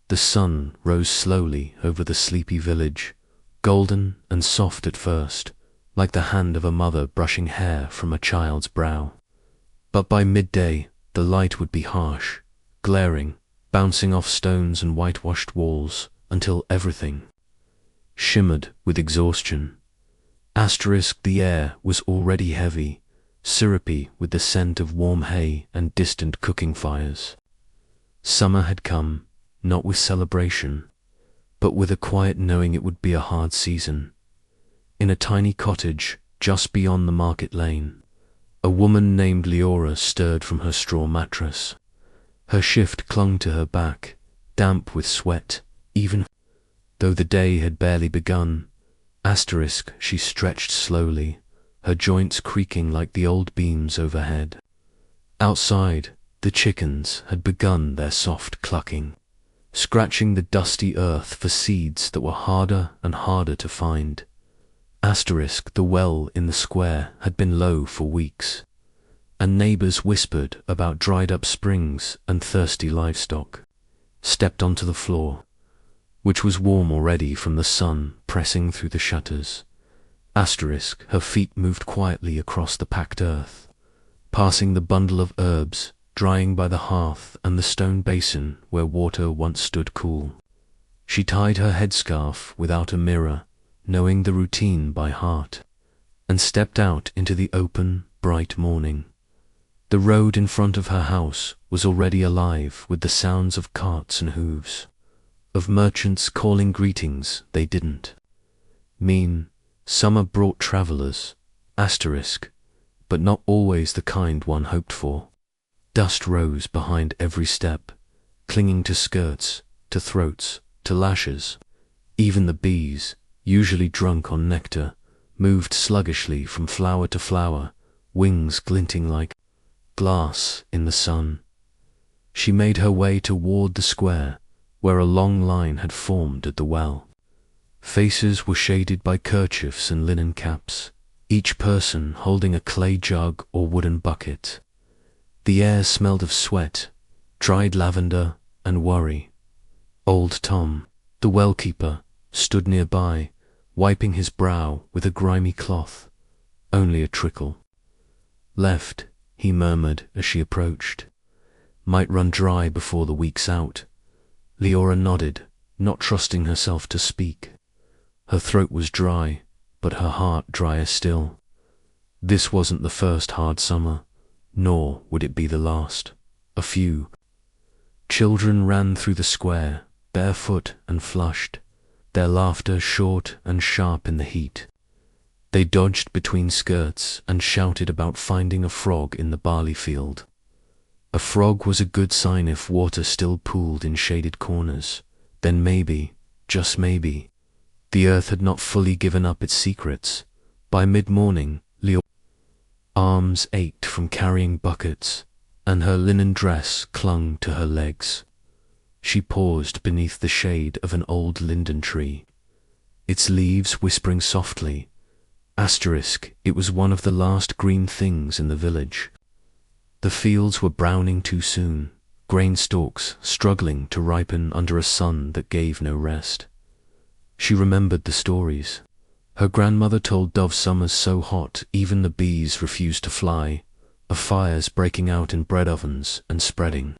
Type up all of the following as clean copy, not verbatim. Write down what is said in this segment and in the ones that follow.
The sun rose slowly over the sleepy village, golden and soft at first, like the hand of a mother brushing hair from a child's brow. But by midday, the light would be harsh, glaring, bouncing off stones and whitewashed walls until everything shimmered with exhaustion. The air was already heavy, syrupy with the scent of warm hay and distant cooking fires. Summer had come, not with celebration, but with a quiet knowing it would be a hard season. In a tiny cottage just beyond the market lane, a woman named Leora stirred from her straw mattress. Her shift clung to her back, damp with sweat, even though the day had barely begun. She stretched slowly, her joints creaking like the old beams overhead. Outside, the chickens had begun their soft clucking, scratching the dusty earth for seeds that were harder and harder to find. The well in the square had been low for weeks, and neighbors whispered about dried-up springs and thirsty livestock. Stepped onto the floor, which was warm already from the sun pressing through the shutters. Her feet moved quietly across the packed earth, passing the bundle of herbs drying by the hearth and the stone basin where water once stood cool. She tied her headscarf without a mirror, knowing the routine by heart, and stepped out into the open, bright morning. The road in front of her house was already alive with the sounds of carts and hooves, of merchants calling greetings they didn't mean. Summer brought travelers, but not always the kind one hoped for. Dust rose behind every step, clinging to skirts, to throats, to lashes. Even the bees, usually drunk on nectar, moved sluggishly from flower to flower, wings glinting like glass in the sun. She made her way toward the square, where a long line had formed at the well. Faces were shaded by kerchiefs and linen caps, each person holding a clay jug or wooden bucket. The air smelled of sweat, dried lavender, and worry. Old Tom, the well-keeper, stood nearby, wiping his brow with a grimy cloth. Only a trickle left, he murmured as she approached. Might run dry before the week's out. Leora nodded, not trusting herself to speak. Her throat was dry, but her heart drier still. This wasn't the first hard summer, nor would it be the last. A few children ran through the square, barefoot and flushed, their laughter short and sharp in the heat. They dodged between skirts and shouted about finding a frog in the barley field. A frog was a good sign if water still pooled in shaded corners. Then maybe, just maybe, the earth had not fully given up its secrets. By mid-morning, Leora's arms ached from carrying buckets, and her linen dress clung to her legs. She paused beneath the shade of an old linden tree, its leaves whispering softly. It was one of the last green things in the village. The fields were browning too soon, grain stalks struggling to ripen under a sun that gave no rest. She remembered the stories. Her grandmother told of summers so hot even the bees refused to fly, of fires breaking out in bread ovens and spreading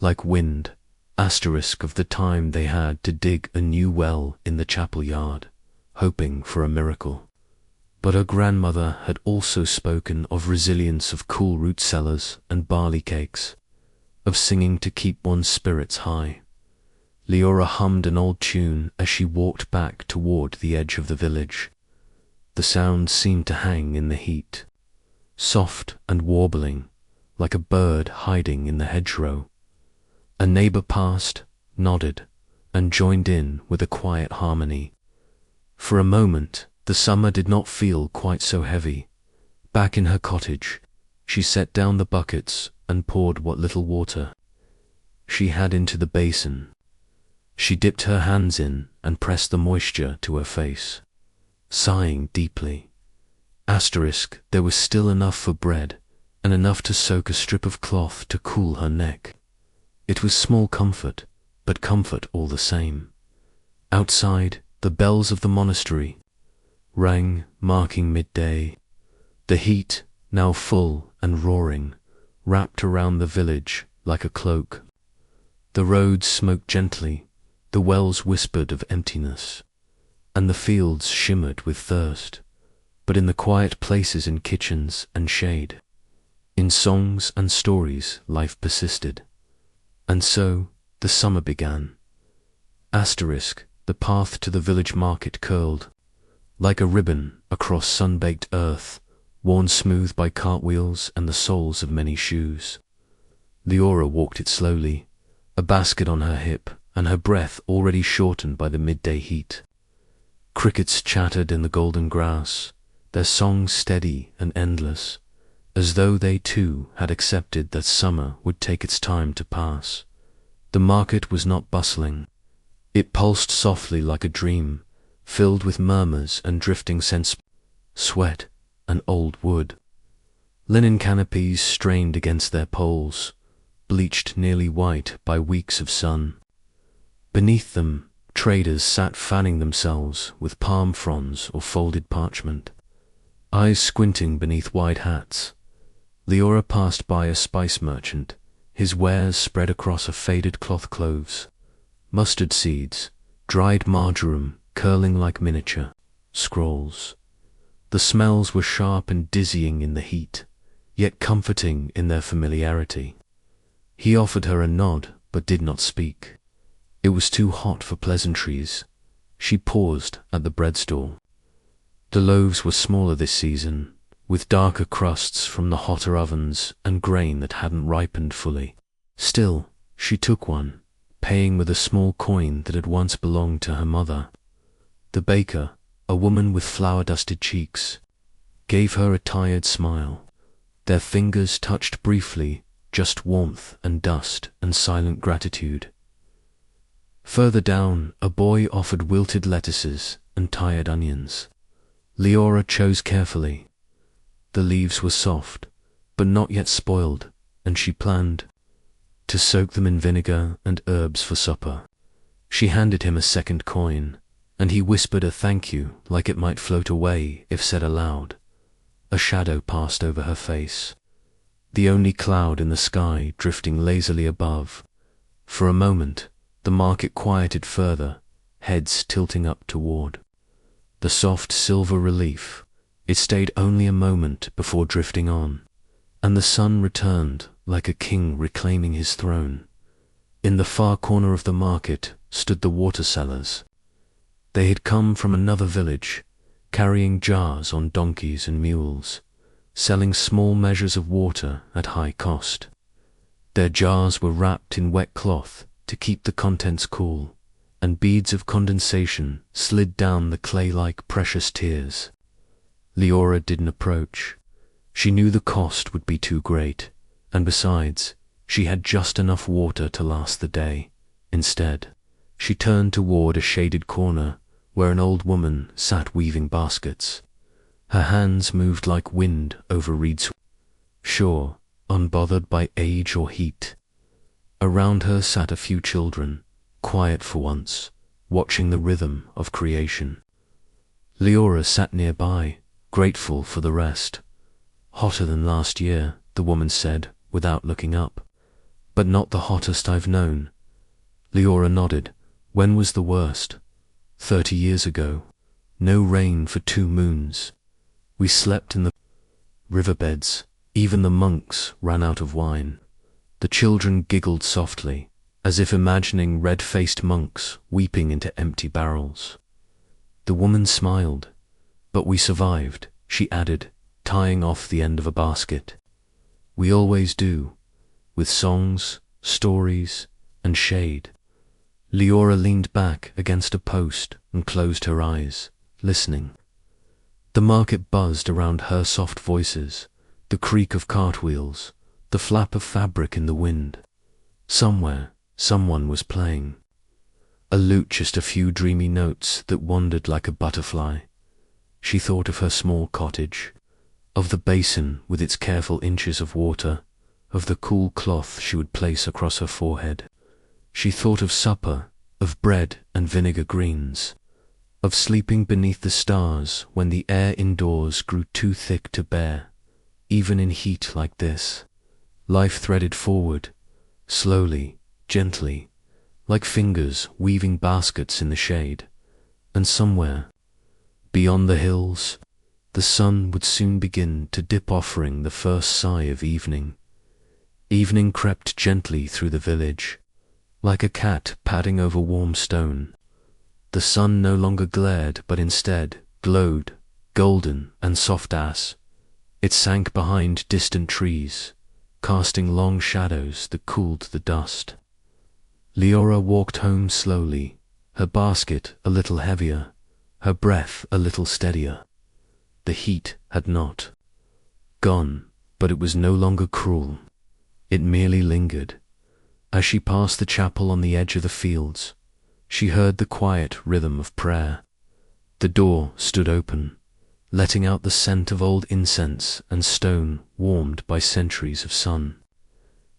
like wind. Of the time they had to dig a new well in the chapel yard, hoping for a miracle. But her grandmother had also spoken of resilience, of cool root cellars and barley cakes, of singing to keep one's spirits high. Leora hummed an old tune as she walked back toward the edge of the village. The sound seemed to hang in the heat, soft and warbling, like a bird hiding in the hedgerow. A neighbor passed, nodded, and joined in with a quiet harmony. For a moment, the summer did not feel quite so heavy. Back in her cottage, she set down the buckets and poured what little water she had into the basin. She dipped her hands in and pressed the moisture to her face, sighing deeply. There was still enough for bread, and enough to soak a strip of cloth to cool her neck. It was small comfort, but comfort all the same. Outside, the bells of the monastery rang, marking midday. The heat, now full and roaring, wrapped around the village like a cloak. The roads smoked gently, the wells whispered of emptiness, and the fields shimmered with thirst. But in the quiet places in kitchens and shade, in songs and stories, life persisted. And so the summer began. The path to the village market curled like a ribbon across sun-baked earth, worn smooth by cartwheels and the soles of many shoes. Leora walked it slowly, a basket on her hip, and her breath already shortened by the midday heat. Crickets chattered in the golden grass, their songs steady and endless, as though they too had accepted that summer would take its time to pass. The market was not bustling. It pulsed softly like a dream, filled with murmurs and drifting scents, sweat and old wood. Linen canopies strained against their poles, bleached nearly white by weeks of sun. Beneath them, traders sat fanning themselves with palm fronds or folded parchment, eyes squinting beneath wide hats. Leora passed by a spice merchant, his wares spread across a faded cloth cloves, mustard seeds, dried marjoram curling like miniature scrolls. The smells were sharp and dizzying in the heat, yet comforting in their familiarity. He offered her a nod, but did not speak. It was too hot for pleasantries. She paused at the bread stall. The loaves were smaller this season, with darker crusts from the hotter ovens and grain that hadn't ripened fully. Still, she took one, paying with a small coin that had once belonged to her mother. The baker, a woman with flour-dusted cheeks, gave her a tired smile. Their fingers touched briefly, just warmth and dust and silent gratitude. Further down, a boy offered wilted lettuces and tired onions. Leora chose carefully. The leaves were soft, but not yet spoiled, and she planned to soak them in vinegar and herbs for supper. She handed him a second coin, and he whispered a thank you like it might float away if said aloud. A shadow passed over her face, the only cloud in the sky drifting lazily above. For a moment, the market quieted further, heads tilting up toward the soft silver relief. It stayed only a moment before drifting on, and the sun returned like a king reclaiming his throne. In the far corner of the market stood the water sellers. They had come from another village, carrying jars on donkeys and mules, selling small measures of water at high cost. Their jars were wrapped in wet cloth to keep the contents cool, and beads of condensation slid down the clay-like precious tears. Leora didn't approach. She knew the cost would be too great, and besides, she had just enough water to last the day. Instead, she turned toward a shaded corner where an old woman sat weaving baskets. Her hands moved like wind over reeds, sure, unbothered by age or heat. Around her sat a few children, quiet for once, watching the rhythm of creation. Leora sat nearby, grateful for the rest. Hotter than last year, the woman said, without looking up. But not the hottest I've known. Leora nodded. When was the worst? 30 years ago. No rain for 2 moons. We slept in the riverbeds. Even the monks ran out of wine. The children giggled softly, as if imagining red-faced monks weeping into empty barrels. The woman smiled. But we survived, she added, tying off the end of a basket. We always do, with songs, stories, and shade. Leora leaned back against a post and closed her eyes, listening. The market buzzed around her soft voices, the creak of cartwheels, the flap of fabric in the wind. Somewhere, someone was playing. A lute, just a few dreamy notes that wandered like a butterfly. She thought of her small cottage, of the basin with its careful inches of water, of the cool cloth she would place across her forehead. She thought of supper, of bread and vinegar greens, of sleeping beneath the stars when the air indoors grew too thick to bear. Even in heat like this, life threaded forward, slowly, gently, like fingers weaving baskets in the shade. And somewhere, beyond the hills, the sun would soon begin to dip, offering the first sigh of evening. Evening crept gently through the village, like a cat padding over warm stone. The sun no longer glared, but instead glowed, golden and soft as. It sank behind distant trees, casting long shadows that cooled the dust. Leora walked home slowly, her basket a little heavier, her breath a little steadier. The heat had not gone, but it was no longer cruel. It merely lingered. As she passed the chapel on the edge of the fields, she heard the quiet rhythm of prayer. The door stood open, letting out the scent of old incense and stone warmed by centuries of sun.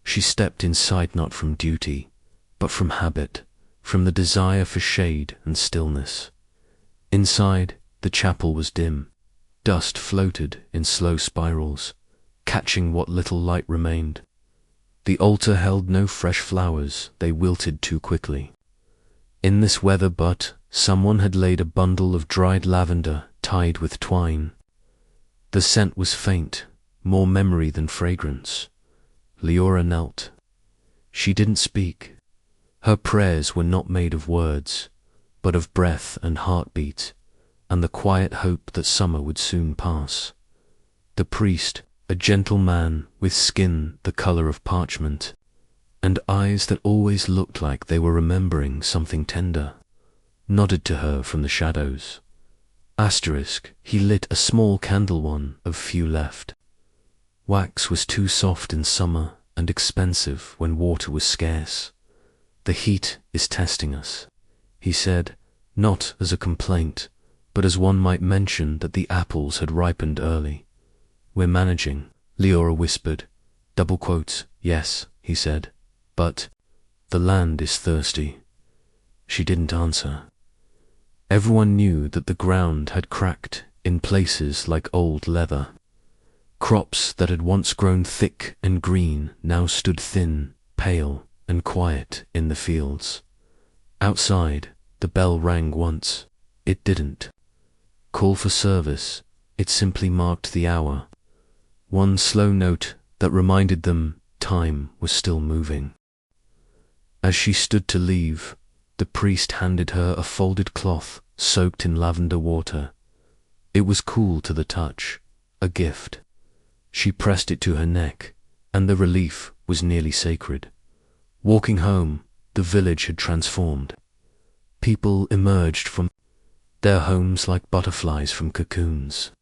She stepped inside not from duty, but from habit, from the desire for shade and stillness. Inside, the chapel was dim. Dust floated in slow spirals, catching what little light remained. The altar held no fresh flowers, they wilted too quickly. In this weather but, someone had laid a bundle of dried lavender tied with twine. The scent was faint, more memory than fragrance. Leora knelt. She didn't speak. Her prayers were not made of words, but of breath and heartbeat, and the quiet hope that summer would soon pass. The priest, a gentle man with skin the color of parchment, and eyes that always looked like they were remembering something tender, nodded to her from the shadows. He lit a small candle, one of few left. Wax was too soft in summer and expensive when water was scarce. The heat is testing us, he said, not as a complaint, but as one might mention that the apples had ripened early. We're managing, Leora whispered. Double quotes, yes, he said, but the land is thirsty. She didn't answer. Everyone knew that the ground had cracked in places like old leather. Crops that had once grown thick and green now stood thin, pale, and quiet in the fields. Outside, the bell rang once. It didn't call for service, it simply marked the hour. One slow note that reminded them time was still moving. As she stood to leave, the priest handed her a folded cloth soaked in lavender water. It was cool to the touch, a gift. She pressed it to her neck, and the relief was nearly sacred. Walking home, the village had transformed. People emerged from their homes like butterflies from cocoons.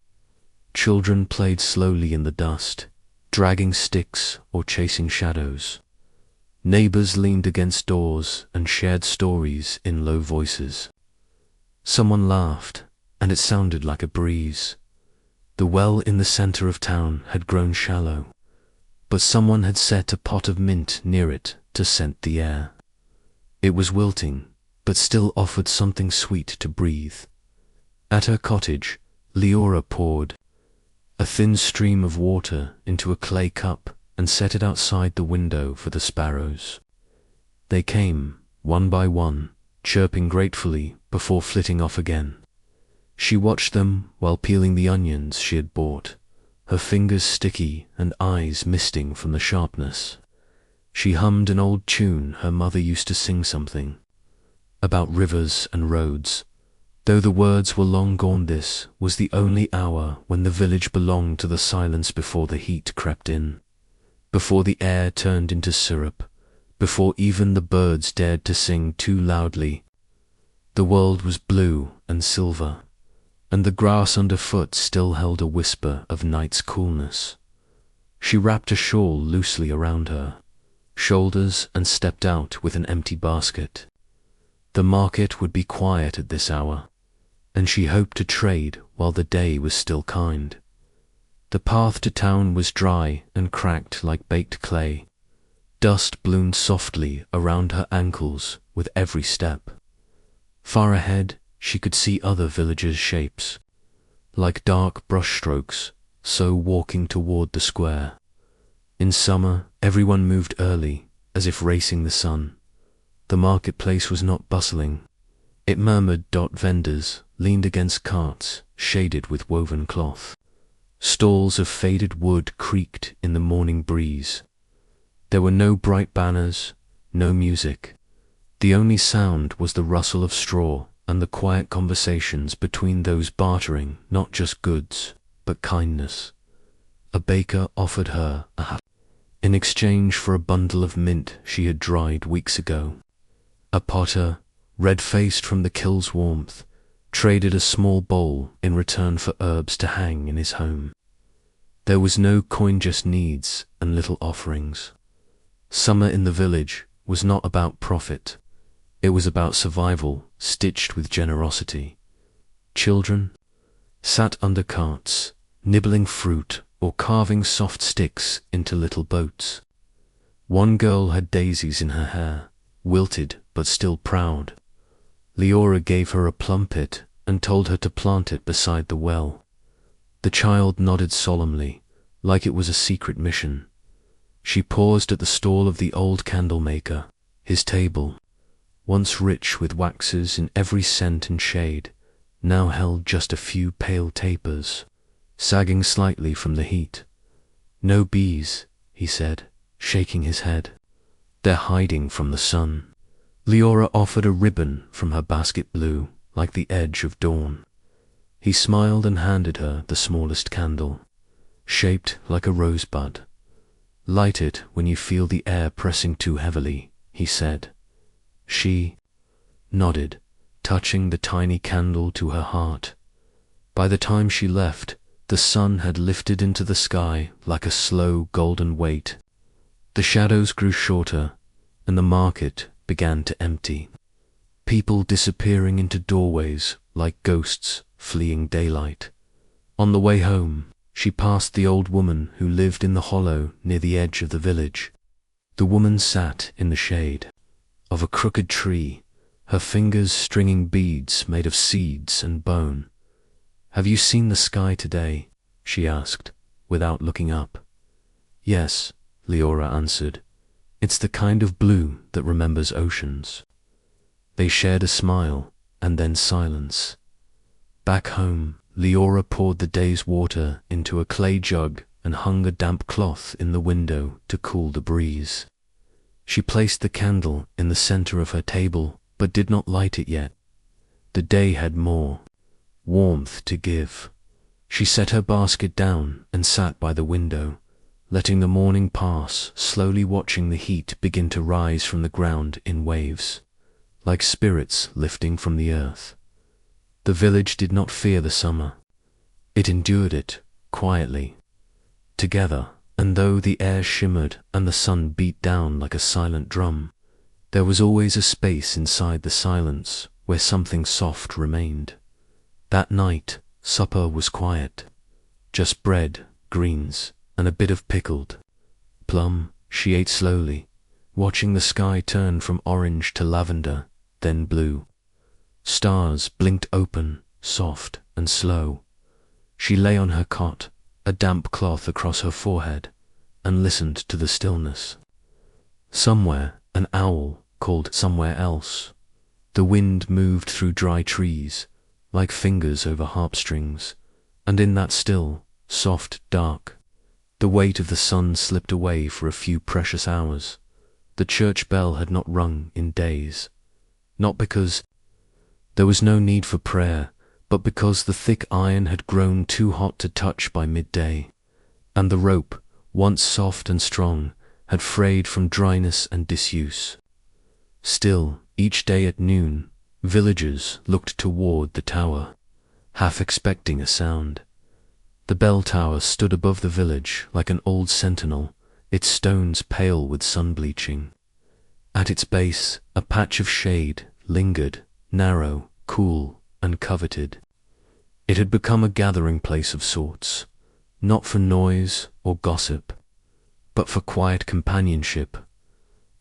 Children played slowly in the dust, dragging sticks or chasing shadows. Neighbors leaned against doors and shared stories in low voices. Someone laughed, and it sounded like a breeze. The well in the center of town had grown shallow, but someone had set a pot of mint near it to scent the air. It was wilting, but still offered something sweet to breathe. At her cottage, Leora poured a thin stream of water into a clay cup and set it outside the window for the sparrows. They came, one by one, chirping gratefully before flitting off again. She watched them while peeling the onions she had bought, her fingers sticky and eyes misting from the sharpness. She hummed an old tune her mother used to sing, something about rivers and roads. Though the words were long gone, this was the only hour when the village belonged to the silence before the heat crept in, before the air turned into syrup, before even the birds dared to sing too loudly. The world was blue and silver, and the grass underfoot still held a whisper of night's coolness. She wrapped a shawl loosely around her shoulders and stepped out with an empty basket. The market would be quiet at this hour, and she hoped to trade while the day was still kind. The path to town was dry and cracked like baked clay. Dust bloomed softly around her ankles with every step. Far ahead, she could see other villagers' shapes, like dark brushstrokes, so walking toward the square. In summer, everyone moved early, as if racing the sun. The marketplace was not bustling. It murmured. Vendors leaned against carts shaded with woven cloth. Stalls of faded wood creaked in the morning breeze. There were no bright banners, no music. The only sound was the rustle of straw and the quiet conversations between those bartering not just goods, but kindness. A baker offered her a hat in exchange for a bundle of mint she had dried weeks ago. A potter, red-faced from the kill's warmth, traded a small bowl in return for herbs to hang in his home. There was no coin, just needs and little offerings. Summer in the village was not about profit. It was about survival stitched with generosity. Children sat under carts, nibbling fruit or carving soft sticks into little boats. One girl had daisies in her hair, wilted but still proud. Leora gave her a plum pit and told her to plant it beside the well. The child nodded solemnly, like it was a secret mission. She paused at the stall of the old candle maker. His table, once rich with waxes in every scent and shade, now held just a few pale tapers, sagging slightly from the heat. "No bees," he said, shaking his head. "They're hiding from the sun." Leora offered a ribbon from her basket, blue, like the edge of dawn. He smiled and handed her the smallest candle, shaped like a rosebud. "Light it when you feel the air pressing too heavily," he said. She nodded, touching the tiny candle to her heart. By the time she left, the sun had lifted into the sky like a slow golden weight. The shadows grew shorter, and the market began to empty. People disappearing into doorways like ghosts fleeing daylight. On the way home, she passed the old woman who lived in the hollow near the edge of the village. The woman sat in the shade of a crooked tree, her fingers stringing beads made of seeds and bone. "Have you seen the sky today?" she asked, without looking up. "Yes," Leora answered. "It's the kind of blue that remembers oceans." They shared a smile, and then silence. Back home, Leora poured the day's water into a clay jug and hung a damp cloth in the window to cool the breeze. She placed the candle in the center of her table, but did not light it yet. The day had more warmth to give. She set her basket down and sat by the window, letting the morning pass, slowly watching the heat begin to rise from the ground in waves, like spirits lifting from the earth. The village did not fear the summer. It endured it quietly, together, and though the air shimmered and the sun beat down like a silent drum, there was always a space inside the silence where something soft remained. That night, supper was quiet. Just bread, greens, and a bit of pickled plum. She ate slowly, watching the sky turn from orange to lavender, then blue. Stars blinked open, soft and slow. She lay on her cot, a damp cloth across her forehead, and listened to the stillness. Somewhere, an owl called somewhere else. The wind moved through dry trees, like fingers over harpstrings, and in that still, soft dark, the weight of the sun slipped away for a few precious hours. The church bell had not rung in days, not because there was no need for prayer, but because the thick iron had grown too hot to touch by midday, and the rope, once soft and strong, had frayed from dryness and disuse. Still, each day at noon, villagers looked toward the tower, half expecting a sound. The bell tower stood above the village like an old sentinel, its stones pale with sun bleaching. At its base, a patch of shade lingered, narrow, cool, and coveted. It had become a gathering place of sorts, not for noise or gossip, but for quiet companionship,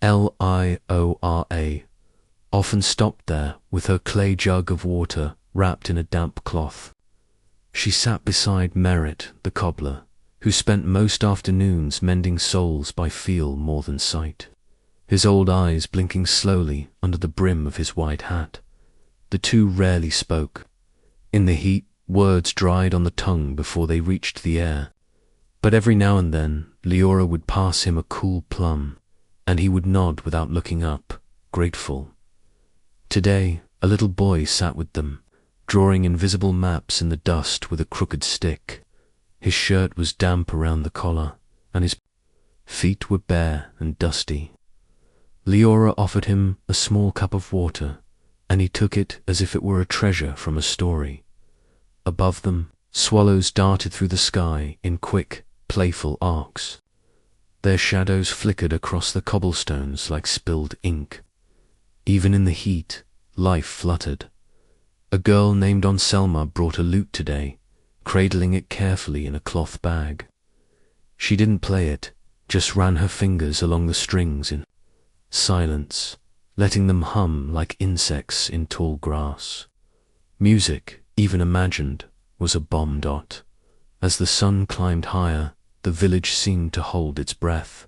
Liora, often stopped there with her clay jug of water wrapped in a damp cloth. She sat beside Merritt, the cobbler, who spent most afternoons mending soles by feel more than sight, his old eyes blinking slowly under the brim of his white hat. The two rarely spoke. In the heat, words dried on the tongue before they reached the air, but every now and then Leora would pass him a cool plum, and he would nod without looking up, grateful. Today, a little boy sat with them, drawing invisible maps in the dust with a crooked stick. His shirt was damp around the collar, and his feet were bare and dusty. Leora offered him a small cup of water, and he took it as if it were a treasure from a story. Above them, swallows darted through the sky in quick, playful arcs. Their shadows flickered across the cobblestones like spilled ink. Even in the heat, life fluttered. A girl named Anselma brought a lute today, cradling it carefully in a cloth bag. She didn't play it, just ran her fingers along the strings in silence, letting them hum like insects in tall grass. Music, even imagined, was a bomb dot. As the sun climbed higher, the village seemed to hold its breath.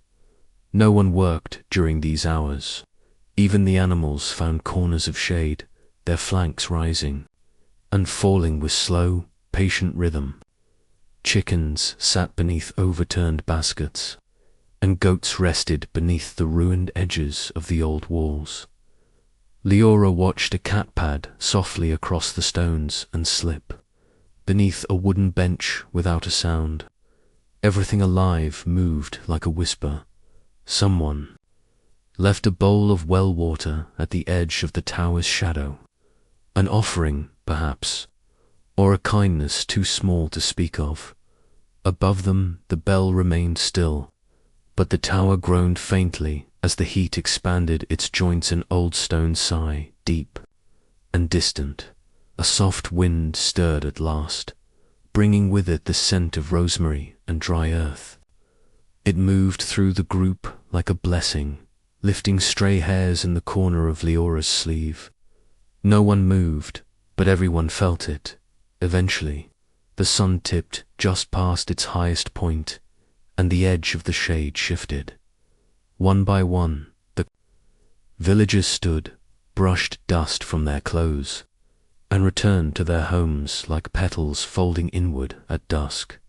No one worked during these hours. Even the animals found corners of shade, their flanks rising and falling with slow, patient rhythm. Chickens sat beneath overturned baskets, and goats rested beneath the ruined edges of the old walls. Leora watched a cat pad softly across the stones and slip, beneath a wooden bench without a sound. Everything alive moved like a whisper. Someone left a bowl of well water at the edge of the tower's shadow. An offering, perhaps, or a kindness too small to speak of. Above them the bell remained still, but the tower groaned faintly as the heat expanded its joints. An old stone sigh, deep and distant. A soft wind stirred at last, bringing with it the scent of rosemary and dry earth. It moved through the group like a blessing, lifting stray hairs in the corner of Leora's sleeve. No one moved, but everyone felt it. Eventually, the sun tipped just past its highest point, and the edge of the shade shifted. One by one, the villagers stood, brushed dust from their clothes, and returned to their homes like petals folding inward at dusk.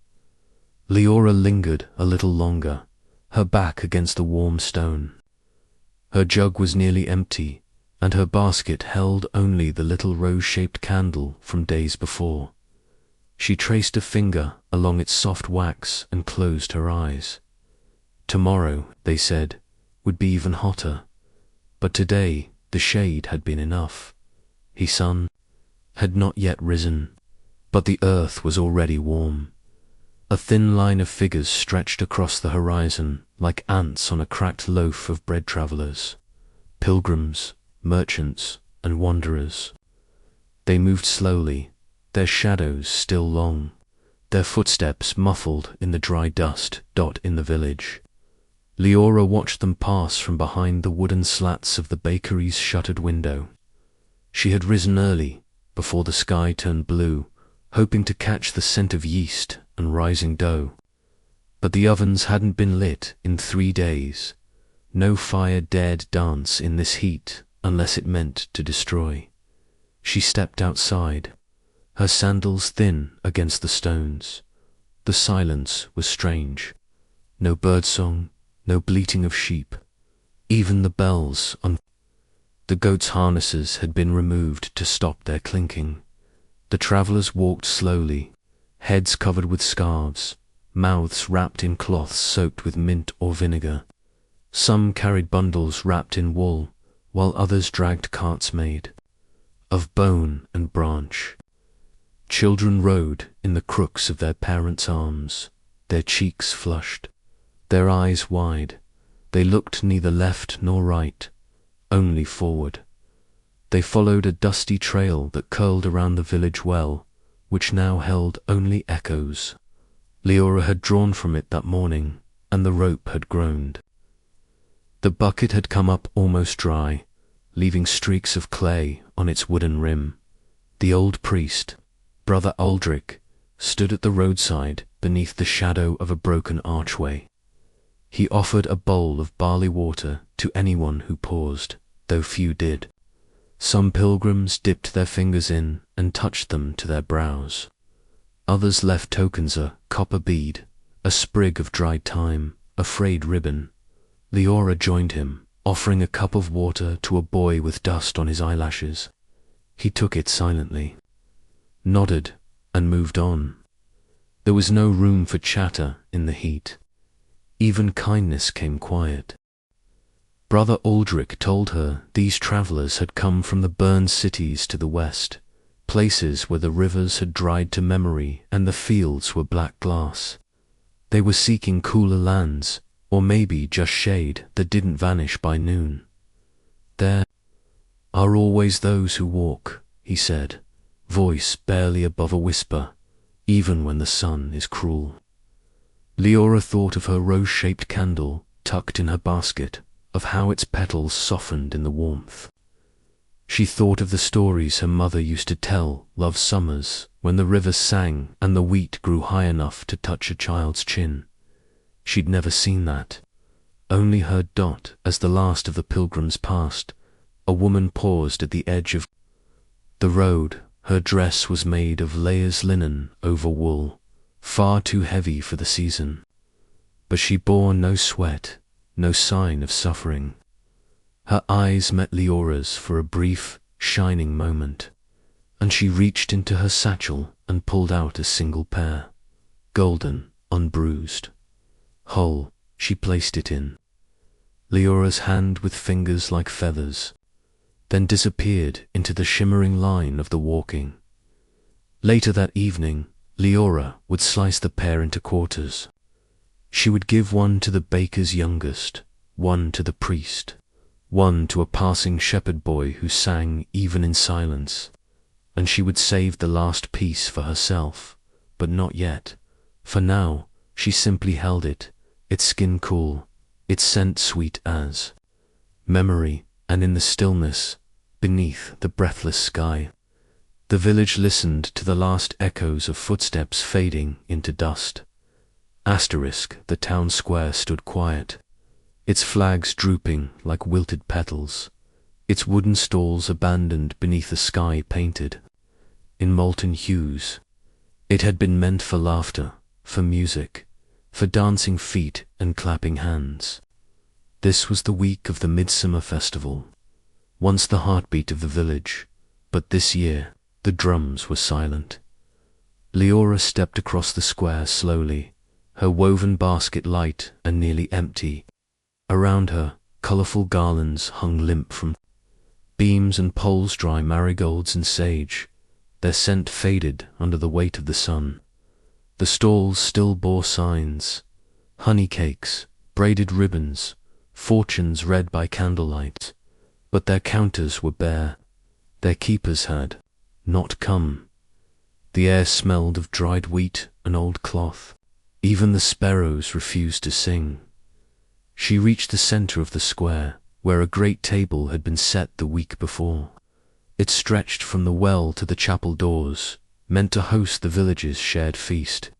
Leora lingered a little longer, her back against the warm stone. Her jug was nearly empty, and her basket held only the little rose-shaped candle from days before. She traced a finger along its soft wax and closed her eyes. Tomorrow, they said, would be even hotter, but today the shade had been enough. The sun had not yet risen, but the earth was already warm. A thin line of figures stretched across the horizon like ants on a cracked loaf of bread travellers, pilgrims, merchants, and wanderers. They moved slowly, their shadows still long, their footsteps muffled in the dry dust in the village. Leora watched them pass from behind the wooden slats of the bakery's shuttered window. She had risen early, before the sky turned blue, hoping to catch the scent of yeast and rising dough. But the ovens hadn't been lit in 3 days. No fire dared dance in this heat unless it meant to destroy. She stepped outside, her sandals thin against the stones. The silence was strange. No birdsong, no bleating of sheep. Even the bells on the goats' harnesses had been removed to stop their clinking. The travellers walked slowly, heads covered with scarves, mouths wrapped in cloths soaked with mint or vinegar. Some carried bundles wrapped in wool, while others dragged carts made of bone and branch. Children rode in the crooks of their parents' arms, their cheeks flushed, their eyes wide. They looked neither left nor right, only forward. They followed a dusty trail that curled around the village well, which now held only echoes. Leora had drawn from it that morning, and the rope had groaned. The bucket had come up almost dry, leaving streaks of clay on its wooden rim. The old priest, Brother Aldrich, stood at the roadside beneath the shadow of a broken archway. He offered a bowl of barley water to anyone who paused, though few did. Some pilgrims dipped their fingers in and touched them to their brows. Others left tokens: a copper bead, a sprig of dried thyme, a frayed ribbon. Leora joined him, offering a cup of water to a boy with dust on his eyelashes. He took it silently, nodded, and moved on. There was no room for chatter in the heat. Even kindness came quiet. Brother Aldrich told her these travelers had come from the burned cities to the west, places where the rivers had dried to memory and the fields were black glass. They were seeking cooler lands, or maybe just shade that didn't vanish by noon. There are always those who walk, he said, voice barely above a whisper, even when the sun is cruel. Leora thought of her rose-shaped candle tucked in her basket, of how its petals softened in the warmth. She thought of the stories her mother used to tell of summers when the rivers sang and the wheat grew high enough to touch a child's chin. She'd never seen that, only heard Dot as the last of the pilgrims passed. A woman paused at the edge of the road. Her dress was made of layers linen over wool, far too heavy for the season. But she bore no sweat, no sign of suffering. Her eyes met Leora's for a brief, shining moment, and she reached into her satchel and pulled out a single pair, golden, unbruised. Whole, she placed it in Leora's hand with fingers like feathers, then disappeared into the shimmering line of the walking. Later that evening, Leora would slice the pair into quarters. She would give one to the baker's youngest, one to the priest, one to a passing shepherd boy who sang even in silence, and she would save the last piece for herself, but not yet. For now, she simply held it, its skin cool, its scent sweet as memory, and in the stillness, beneath the breathless sky, the village listened to the last echoes of footsteps fading into dust. The town square stood quiet, its flags drooping like wilted petals, its wooden stalls abandoned beneath a sky painted in molten hues. It had been meant for laughter, for music, for dancing feet and clapping hands. This was the week of the Midsummer Festival, once the heartbeat of the village, but this year the drums were silent. Leora stepped across the square slowly, her woven basket light and nearly empty. Around her, colourful garlands hung limp from beams and poles, dry marigolds and sage, their scent faded under the weight of the sun. The stalls still bore signs: honey cakes, braided ribbons, fortunes read by candlelight, but their counters were bare. Their keepers had not come. The air smelled of dried wheat and old cloth. Even the sparrows refused to sing. She reached the centre of the square, where a great table had been set the week before. It stretched from the well to the chapel doors, meant to host the village's shared feast.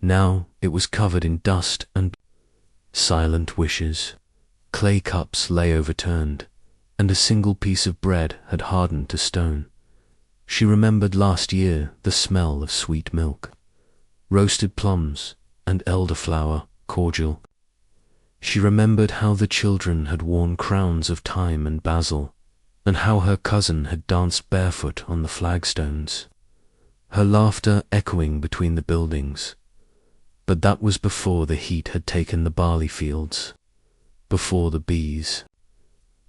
Now it was covered in dust and silent wishes. Clay cups lay overturned, and a single piece of bread had hardened to stone. She remembered last year the smell of sweet milk, roasted plums, and elderflower cordial. She remembered how the children had worn crowns of thyme and basil, and how her cousin had danced barefoot on the flagstones, her laughter echoing between the buildings. But that was before the heat had taken the barley fields, before the bees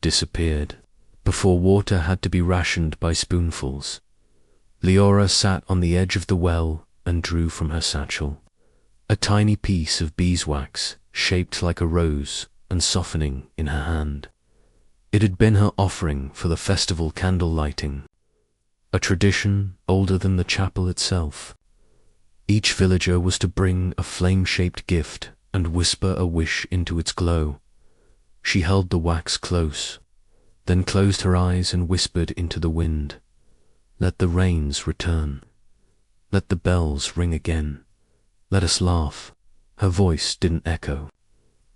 disappeared, before water had to be rationed by spoonfuls. Leora sat on the edge of the well and drew from her satchel a tiny piece of beeswax shaped like a rose and softening in her hand. It had been her offering for the festival candle lighting, a tradition older than the chapel itself. Each villager was to bring a flame-shaped gift and whisper a wish into its glow. She held the wax close, then closed her eyes and whispered into the wind, "Let the rains return. Let the bells ring again. Let us laugh." Her voice didn't echo.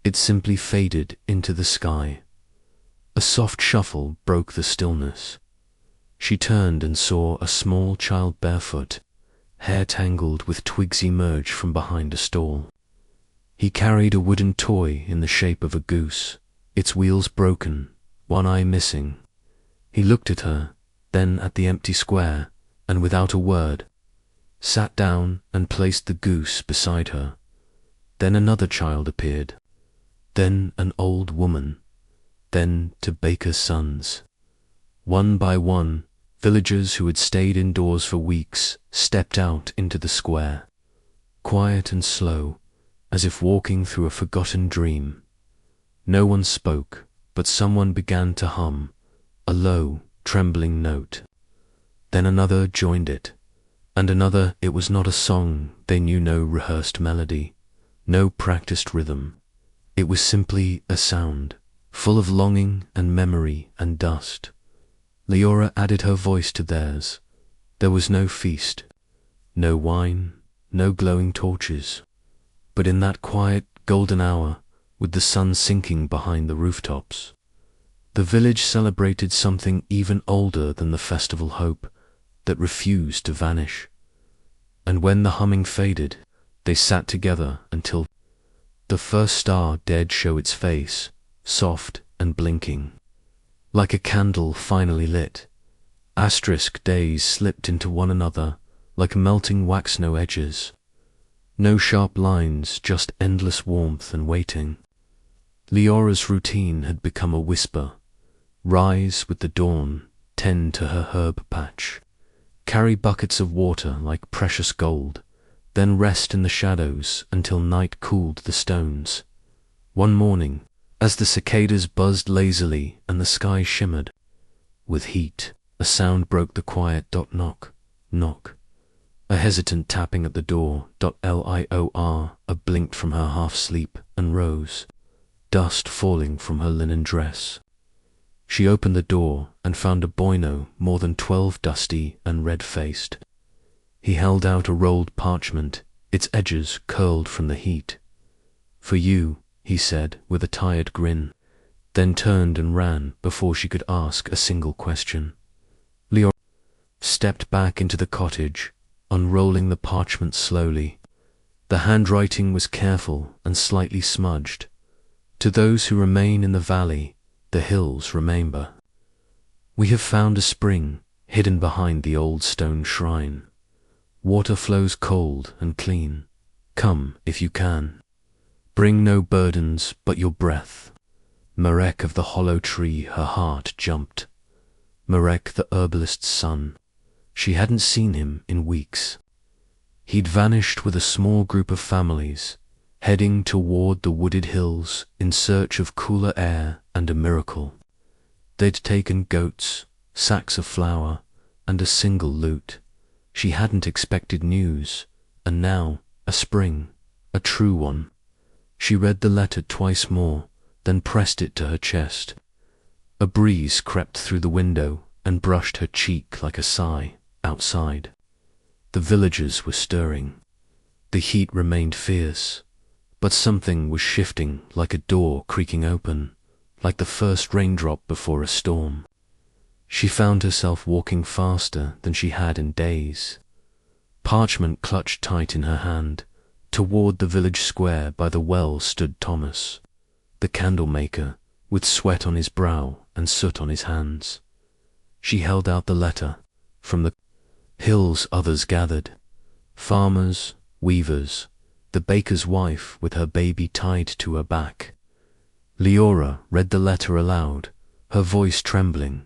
It simply faded into the sky. A soft shuffle broke the stillness. She turned and saw a small child barefoot, hair tangled with twigs emerge from behind a stall. He carried a wooden toy in the shape of a goose, its wheels broken, one eye missing. He looked at her, then at the empty square, and without a word, sat down and placed the goose beside her. Then another child appeared, then an old woman, then two baker's sons. One by one, villagers who had stayed indoors for weeks stepped out into the square, quiet and slow, as if walking through a forgotten dream. No one spoke, but someone began to hum, a low, trembling note. Then another joined it, and another. It was not a song, they knew no rehearsed melody, no practiced rhythm. It was simply a sound, full of longing and memory and dust. Leora added her voice to theirs. There was no feast, no wine, no glowing torches. But in that quiet, golden hour, with the sun sinking behind the rooftops, the village celebrated something even older than the festival hope that refused to vanish. And when the humming faded, they sat together until the first star dared show its face, soft and blinking, like a candle finally lit. Asterisk days slipped into one another like melting wax, no edges, no sharp lines, just endless warmth and waiting. Leora's routine had become a whisper. Rise with the dawn, tend to her herb patch, carry buckets of water like precious gold, then rest in the shadows until night cooled the stones. One morning, as the cicadas buzzed lazily and the sky shimmered with heat, a sound broke the quiet. Knock, knock. A hesitant tapping at the door. Lior blinked from her half-sleep and rose, dust falling from her linen dress. She opened the door and found a boyno more than 12, dusty and red-faced. He held out a rolled parchment, its edges curled from the heat. "For you," he said with a tired grin, then turned and ran before she could ask a single question. Leora stepped back into the cottage, unrolling the parchment slowly. The handwriting was careful and slightly smudged. "To those who remain in the valley, the hills remember. We have found a spring hidden behind the old stone shrine. Water flows cold and clean. Come if you can. Bring no burdens but your breath." Marek of the hollow tree, her heart jumped. Marek, the herbalist's son. She hadn't seen him in weeks. He'd vanished with a small group of families, heading toward the wooded hills in search of cooler air and a miracle. They'd taken goats, sacks of flour, and a single lute. She hadn't expected news, and now a spring, a true one. She read the letter twice more, then pressed it to her chest. A breeze crept through the window and brushed her cheek like a sigh. Outside, the villagers were stirring. The heat remained fierce, but something was shifting, like a door creaking open, like the first raindrop before a storm. She found herself walking faster than she had in days. Parchment clutched tight in her hand. Toward the village square by the well stood Thomas, the candle maker, with sweat on his brow and soot on his hands. She held out the letter. From the hills others gathered, farmers, weavers, the baker's wife with her baby tied to her back. Leora read the letter aloud, her voice trembling.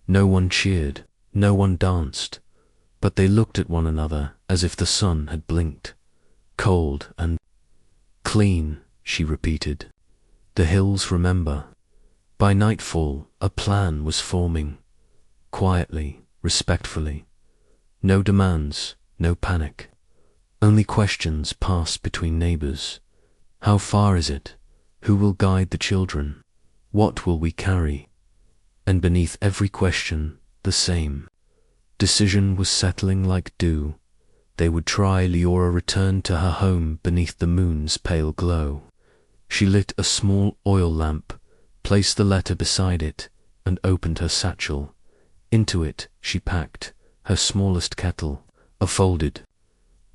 No one cheered, no one danced, but they looked at one another as if the sun had blinked. "Cold and clean," she repeated. "The hills remember." By nightfall, a plan was forming, quietly, respectfully. No demands, no panic. Only questions passed between neighbors. How far is it? Who will guide the children? What will we carry? And beneath every question, the same decision was settling like dew. They would try. Leora returned to her home beneath the moon's pale glow. She lit a small oil lamp, placed the letter beside it, and opened her satchel. Into it she packed her smallest kettle, a folded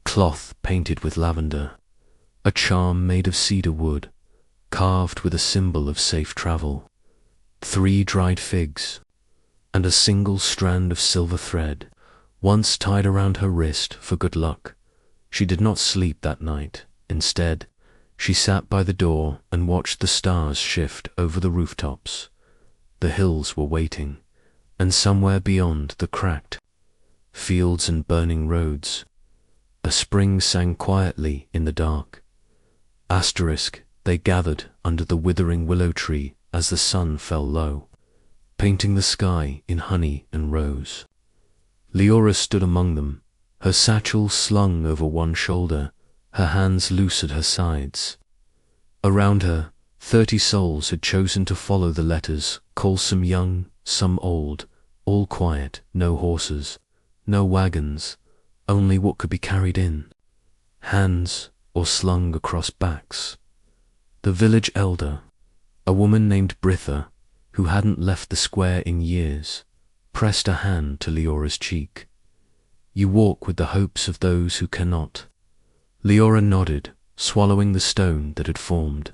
cloth painted with lavender, a charm made of cedar wood, carved with a symbol of safe travel, 3 dried figs, and a single strand of silver thread, once tied around her wrist for good luck. She did not sleep that night. Instead, she sat by the door and watched the stars shift over the rooftops. The hills were waiting, and somewhere beyond the cracked fields and burning roads, a spring sang quietly in the dark. Asterisk, they gathered under the withering willow tree as the sun fell low, painting the sky in honey and rose. Leora stood among them, her satchel slung over one shoulder, her hands loose at her sides. Around her, 30 souls had chosen to follow the letters, call some young, some old, all quiet, no horses, no wagons, only what could be carried in hands or slung across backs. The village elder, a woman named Britha, who hadn't left the square in years, pressed a hand to Leora's cheek. You walk with the hopes of those who cannot. Leora nodded, swallowing the stone that had formed.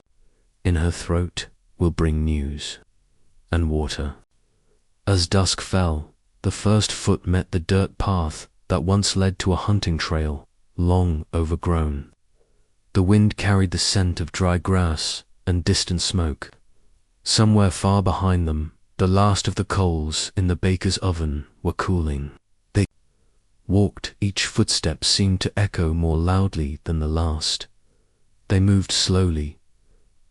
In her throat will bring news and water. As dusk fell, the first foot met the dirt path that once led to a hunting trail, long overgrown. The wind carried the scent of dry grass and distant smoke. Somewhere far behind them, the last of the coals in the baker's oven were cooling. They walked, each footstep seemed to echo more loudly than the last. They moved slowly,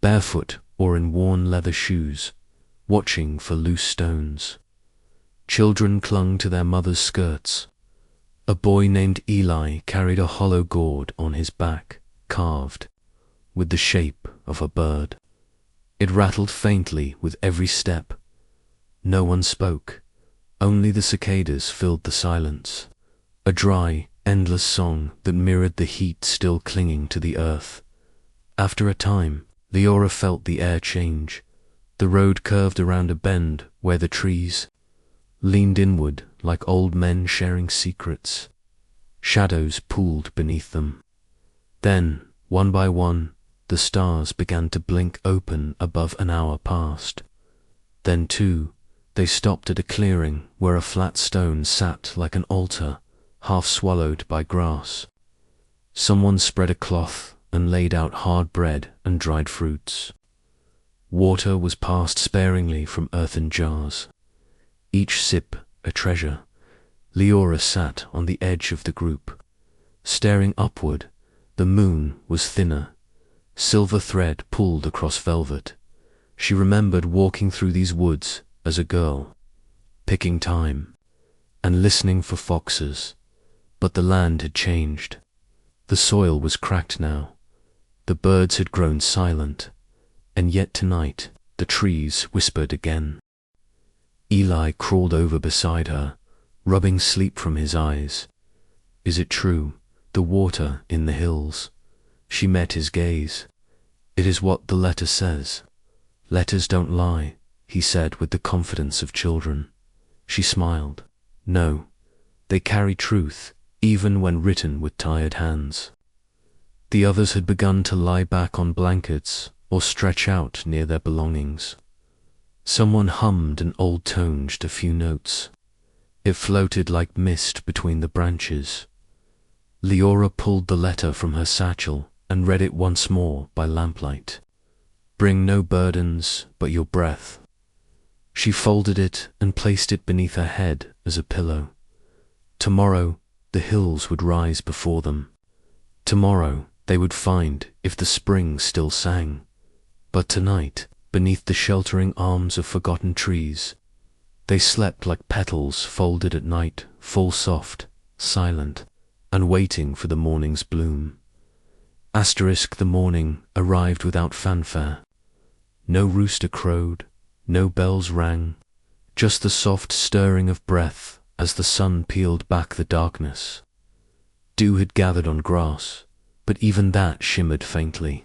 barefoot or in worn leather shoes, watching for loose stones. Children clung to their mother's skirts. A boy named Eli carried a hollow gourd on his back, carved with the shape of a bird. It rattled faintly with every step. No one spoke. Only the cicadas filled the silence. A dry, endless song that mirrored the heat still clinging to the earth. After a time, Leora felt the air change. The road curved around a bend where the trees leaned inward like old men sharing secrets. Shadows pooled beneath them. Then, one by one, the stars began to blink open above. An hour passed. Then, too, they stopped at a clearing where a flat stone sat like an altar, half swallowed by grass. Someone spread a cloth and laid out hard bread and dried fruits. Water was passed sparingly from earthen jars, each sip a treasure. Leora sat on the edge of the group, staring upward. The moon was thinner, silver thread pulled across velvet. She remembered walking through these woods as a girl, picking thyme and listening for foxes. But the land had changed. The soil was cracked now. The birds had grown silent, and yet tonight the trees whispered again. Eli crawled over beside her, rubbing sleep from his eyes. Is it true, the water in the hills? She met his gaze. It is what the letter says. Letters don't lie, he said with the confidence of children. She smiled. No, they carry truth, even when written with tired hands. The others had begun to lie back on blankets or stretch out near their belongings. Someone hummed an old tone, just a few notes. It floated like mist between the branches. Leora pulled the letter from her satchel and read it once more by lamplight. Bring no burdens but your breath. She folded it and placed it beneath her head as a pillow. Tomorrow the hills would rise before them. Tomorrow they would find if the spring still sang. But tonight, beneath the sheltering arms of forgotten trees, they slept like petals folded at night, full soft, silent, and waiting for the morning's bloom. Asterisk, the morning arrived without fanfare. No rooster crowed, No bells rang, just the soft stirring of breath as the sun peeled back the darkness. Dew had gathered on grass, but even that shimmered faintly,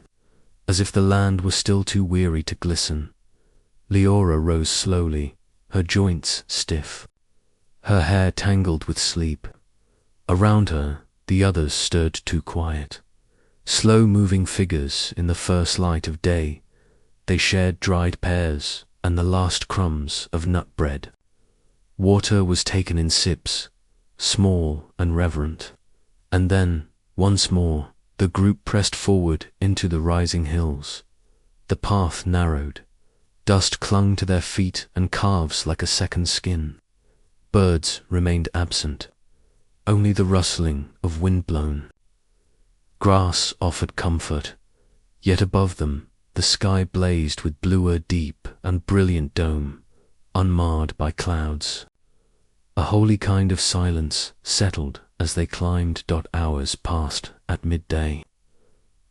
as if the land were still too weary to glisten. Leora rose slowly, her joints stiff, her hair tangled with sleep. Around her, the others stirred too quiet. Slow-moving figures in the first light of day, they shared dried pears and the last crumbs of nut bread. Water was taken in sips, small and reverent, and then, once more, the group pressed forward into the rising hills. The path narrowed. Dust clung to their feet and calves like a second skin. Birds remained absent, only the rustling of wind-blown. Grass offered comfort, yet above them the sky blazed with bluer deep and brilliant dome, unmarred by clouds. A holy kind of silence settled as they climbed. Hours passed at midday.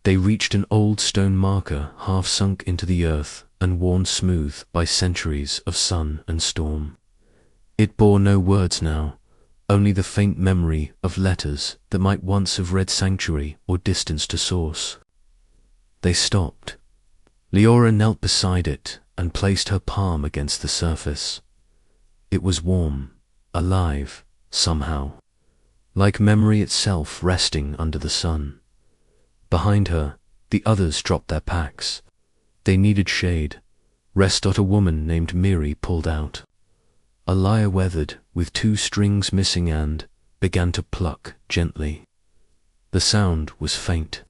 They reached an old stone marker half sunk into the earth and worn smooth by centuries of sun and storm. It bore no words now, only the faint memory of letters that might once have read sanctuary or distance to source. They stopped. Leora knelt beside it and placed her palm against the surface. It was warm, alive, somehow, like memory itself resting under the sun. Behind her, the others dropped their packs. They needed shade. Rest. A woman named Miri pulled out. A lyre weathered, with 2 strings missing, and began to pluck gently. The sound was faint,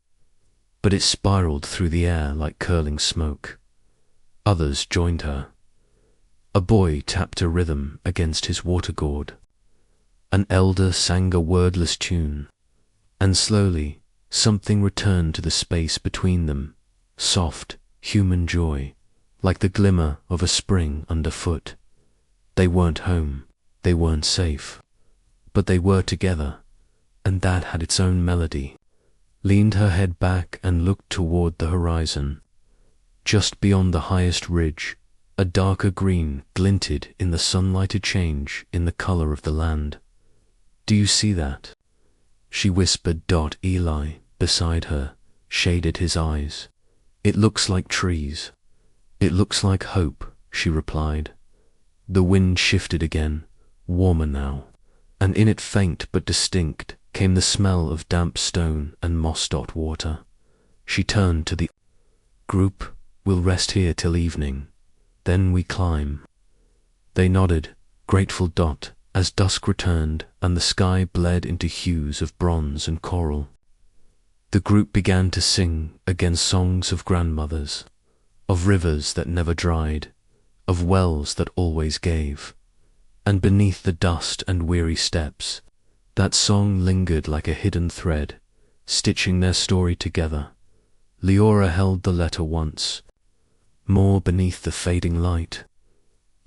but it spiraled through the air like curling smoke. Others joined her. A boy tapped a rhythm against his water gourd. An elder sang a wordless tune, and slowly something returned to the space between them, soft, human joy, like the glimmer of a spring underfoot. They weren't home, they weren't safe, but they were together, and that had its own melody. Leaned her head back and looked toward the horizon. Just beyond the highest ridge, a darker green glinted in the sunlight, a change in the color of the land. Do you see that? She whispered. Eli, beside her, shaded his eyes. It looks like trees. It looks like hope, she replied. The wind shifted again, warmer now, and in it, faint but distinct, came the smell of damp stone and moss. Water. She turned to the group. We'll rest here till evening, then we climb. They nodded, grateful. As dusk returned and the sky bled into hues of bronze and coral, the group began to sing again, songs of grandmothers, of rivers that never dried, of wells that always gave. And beneath the dust and weary steps, that song lingered like a hidden thread, stitching their story together. Leora held the letter once more beneath the fading light.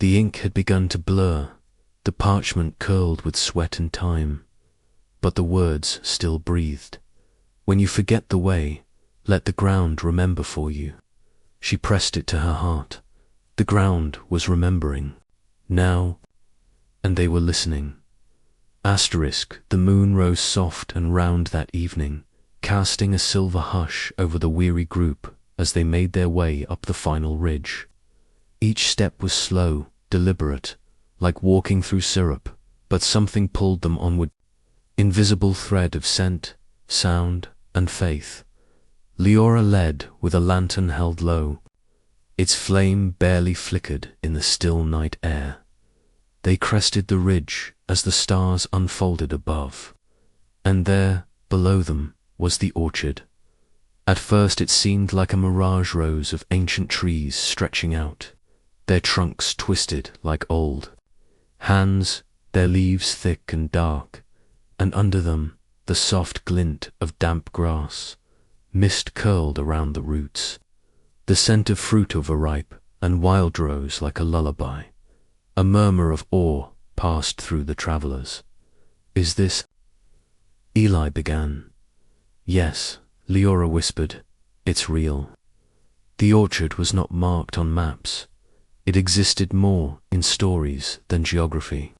The ink had begun to blur, the parchment curled with sweat and time, but the words still breathed. When you forget the way, let the ground remember for you. She pressed it to her heart. The ground was remembering, now, and they were listening. The moon rose soft and round that evening, casting a silver hush over the weary group as they made their way up the final ridge. Each step was slow, deliberate, like walking through syrup, but something pulled them onward. Invisible thread of scent, sound, and faith. Leora led with a lantern held low. Its flame barely flickered in the still night air. They crested the ridge as the stars unfolded above, and there, below them, was the orchard. At first it seemed like a mirage, rows of ancient trees stretching out, their trunks twisted like old hands, their leaves thick and dark, and under them the soft glint of damp grass. Mist curled around the roots. The scent of fruit overripe and wild rose like a lullaby. A murmur of awe passed through the travelers. Is this? Eli began. Yes, Leora whispered. It's real. The orchard was not marked on maps. It existed more in stories than geography.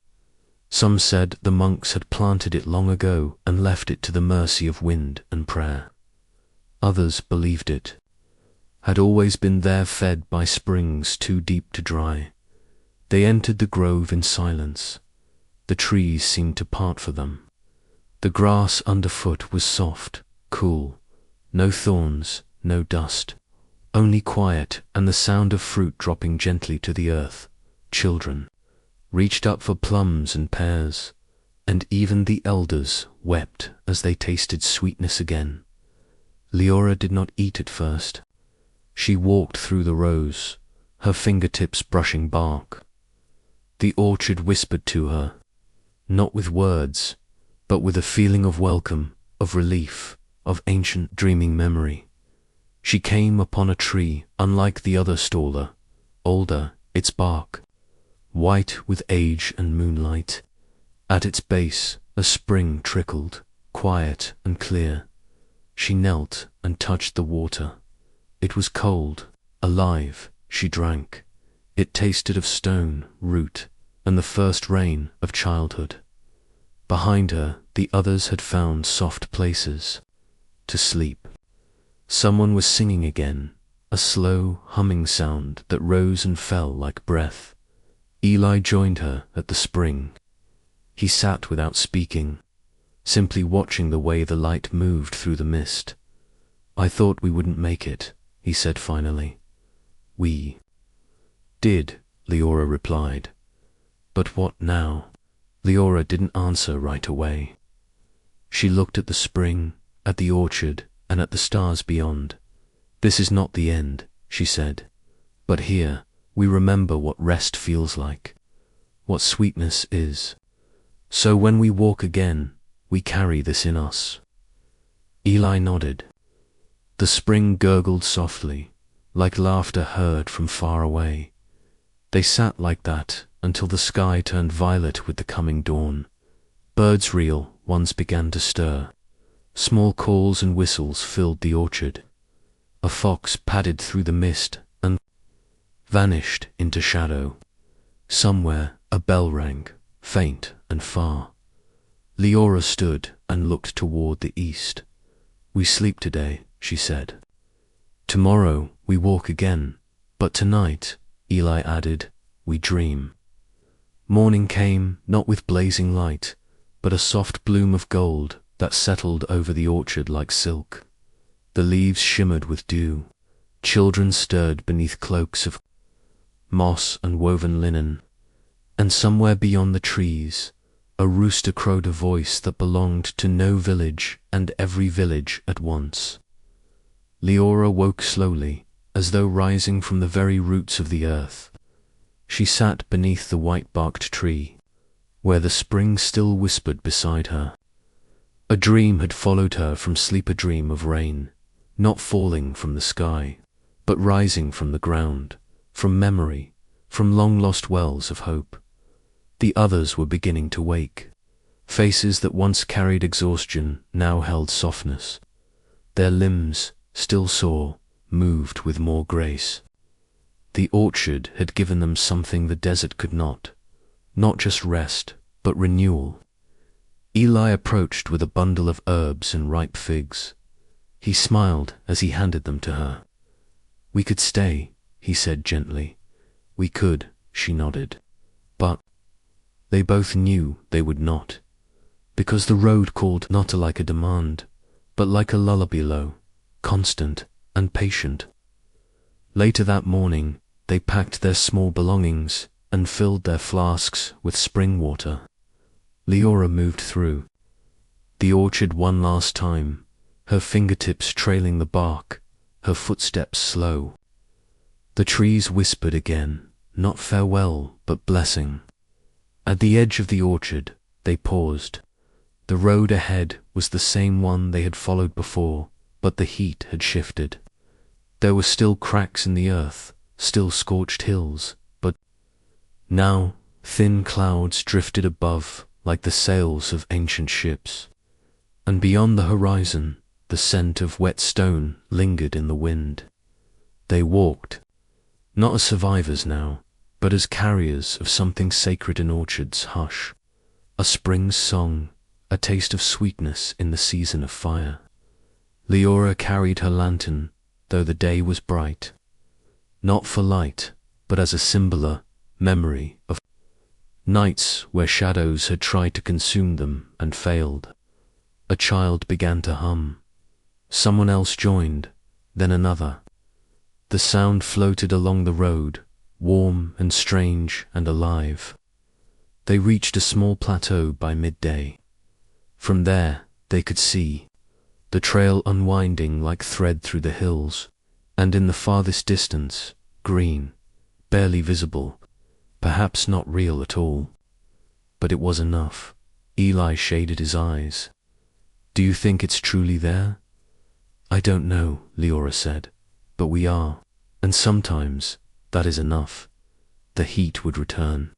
Some said the monks had planted it long ago and left it to the mercy of wind and prayer. Others believed it had always been there, fed by springs too deep to dry. They entered the grove in silence. The trees seemed to part for them. The grass underfoot was soft, cool, no thorns, no dust, only quiet and the sound of fruit dropping gently to the earth. Children reached up for plums and pears, and even the elders wept as they tasted sweetness again. Leora did not eat at first. She walked through the rows, her fingertips brushing bark. The orchard whispered to her, not with words, but with a feeling of welcome, of relief, of ancient dreaming memory. She came upon a tree unlike the other staller, older, its bark white with age and moonlight. At its base a spring trickled, quiet and clear. She knelt and touched the water. It was cold, alive. She drank. It tasted of stone, root, and the first rain of childhood. Behind her, the others had found soft places to sleep. Someone was singing again, a slow, humming sound that rose and fell like breath. Eli joined her at the spring. He sat without speaking, simply watching the way the light moved through the mist. "I thought we wouldn't make it," he said finally. "We did," Leora replied. "But what now?" Leora didn't answer right away. She looked at the spring, at the orchard, and at the stars beyond. "This is not the end," she said. "But here, we remember what rest feels like, what sweetness is. So when we walk again, we carry this in us." Eli nodded. The spring gurgled softly, like laughter heard from far away. They sat like that until the sky turned violet with the coming dawn. Birds, real ones, began to stir. Small calls and whistles filled the orchard. A fox padded through the mist and vanished into shadow. Somewhere a bell rang, faint and far. Leora stood and looked toward the east. "We sleep today," she said. "Tomorrow we walk again, but tonight," Eli added, "we dream." Morning came, not with blazing light, but a soft bloom of gold that settled over the orchard like silk. The leaves shimmered with dew. Children stirred beneath cloaks of moss and woven linen. And somewhere beyond the trees, a rooster crowed a voice that belonged to no village and every village at once. Leora woke slowly, as though rising from the very roots of the earth. She sat beneath the white-barked tree, where the spring still whispered beside her. A dream had followed her from sleep, a dream of rain, not falling from the sky, but rising from the ground, from memory, from long-lost wells of hope. The others were beginning to wake. Faces that once carried exhaustion now held softness. Their limbs, still sore, moved with more grace. The orchard had given them something the desert could not just rest, but renewal. Eli approached with a bundle of herbs and ripe figs. He smiled as he handed them to her. "We could stay," he said gently. "We could," she nodded. But they both knew they would not, because the road called not like a demand, but like a lullaby, low, constant, and patient. Later that morning, they packed their small belongings and filled their flasks with spring water. Leora moved through the orchard one last time, her fingertips trailing the bark, her footsteps slow. The trees whispered again, not farewell, but blessing. At the edge of the orchard, they paused. The road ahead was the same one they had followed before, but the heat had shifted. There were still cracks in the earth, still scorched hills, but now thin clouds drifted above like the sails of ancient ships. And beyond the horizon, the scent of wet stone lingered in the wind. They walked, not as survivors now, but as carriers of something sacred in orchards. Hush, a spring's song, a taste of sweetness in the season of fire. Leora carried her lantern, though the day was bright, not for light, but as a symbol, memory of nights where shadows had tried to consume them and failed. A child began to hum. Someone else joined, then another. The sound floated along the road, warm and strange and alive. They reached a small plateau by midday. From there, they could see the trail unwinding like thread through the hills, and in the farthest distance, green, barely visible, perhaps not real at all. But it was enough. Eli shaded his eyes. Do you think it's truly there? I don't know, Leora said, but we are, and sometimes that is enough. The heat would return.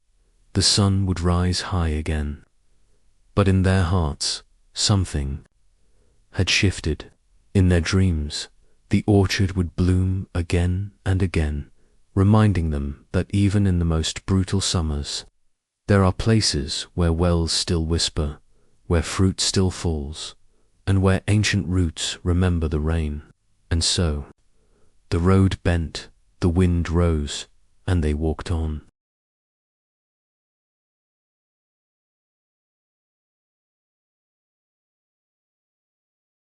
The sun would rise high again. But in their hearts, something had shifted. In their dreams, the orchard would bloom again and again, reminding them that even in the most brutal summers, there are places where wells still whisper, where fruit still falls, and where ancient roots remember the rain. And so, the road bent, the wind rose, and they walked on.